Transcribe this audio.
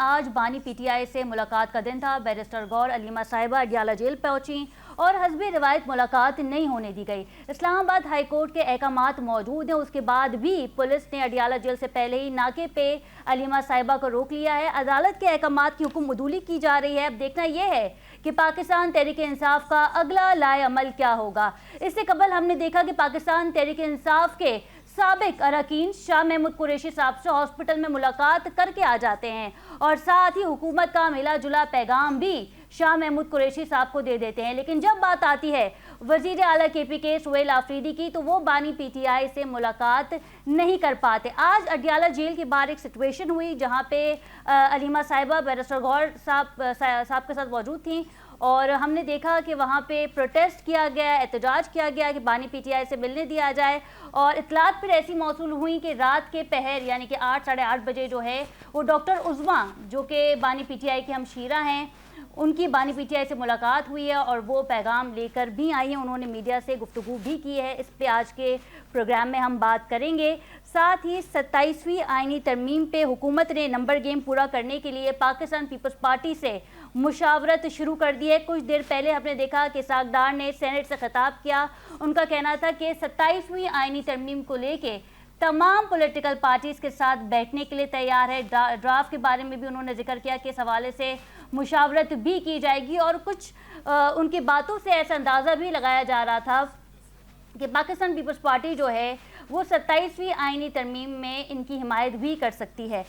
آج بانی P T I سے ملاقات کا دن تھا۔ بیرسٹر گور علیمہ صاحبہ اڈیالہ جیل پہنچیں اور حسب روایت ملاقات نہیں ہونے دی گئی۔ اسلام آباد ہائی کورٹ کے احکامات موجود ہیں، اس کے بعد بھی پولیس نے اڈیالہ جیل سے پہلے ہی ناکے پہ علیمہ صاحبہ کو روک لیا ہے۔ عدالت کے احکامات کی حکم عدولی کی جا رہی ہے۔ اب دیکھنا یہ ہے کہ پاکستان تحریک انصاف کا اگلا لائے عمل کیا ہوگا۔ اس سے قبل ہم نے دیکھا کہ پاکستان تحریک انصاف کے سابق اراکین شاہ محمود قریشی صاحب سے ہاسپٹل میں ملاقات کر کے آ جاتے ہیں اور ساتھ ہی حکومت کا ملا جلا پیغام بھی شاہ محمود قریشی صاحب کو دے دیتے ہیں، لیکن جب بات آتی ہے وزیر اعلیٰ کے پی کے سہیل آفریدی کی تو وہ بانی پی ٹی آئی سے ملاقات نہیں کر پاتے۔ آج اڈیالہ جیل کے باہر ایک سچویشن ہوئی جہاں پہ علیمہ صاحبہ بیرسٹر گور صاحب کے ساتھ موجود تھیں اور ہم نے دیکھا کہ وہاں پہ پروٹیسٹ کیا گیا، احتجاج کیا گیا کہ بانی پی ٹی آئی سے ملنے دیا جائے، اور اطلاعات پھر ایسی موصول ہوئیں کہ رات کے پہر یعنی کہ 8 ساڑھے 8 بجے جو ہے وہ ڈاکٹر عظمیٰ جو کہ بانی پی ٹی آئی کی ہمشیرہ ہیں، ان کی بانی پی ٹی آئی سے ملاقات ہوئی ہے اور وہ پیغام لے کر بھی آئی ہیں۔ انہوں نے میڈیا سے گفتگو بھی کی ہے، اس پہ آج کے پروگرام میں ہم بات کریں گے۔ ساتھ ہی 27ویں آئینی ترمیم پہ حکومت نے نمبر گیم پورا کرنے کے لیے پاکستان پیپلز پارٹی سے مشاورت شروع کر دی ہے۔ کچھ دیر پہلے ہم نے دیکھا کہ اسحاق ڈار نے سینٹ سے خطاب کیا۔ ان کا کہنا تھا کہ 27ویں آئینی ترمیم کو لے کے تمام پولیٹیکل پارٹیز کے ساتھ بیٹھنے کے لیے تیار ہے۔ ڈرافٹ کے بارے میں بھی انہوں نے ذکر کیا کہ اس حوالے سے مشاورت بھی کی جائے گی، اور کچھ ان کی باتوں سے ایسا اندازہ بھی لگایا جا رہا تھا کہ پاکستان پیپلز پارٹی جو ہے وہ 27ویں آئینی ترمیم میں ان کی حمایت بھی کر سکتی ہے۔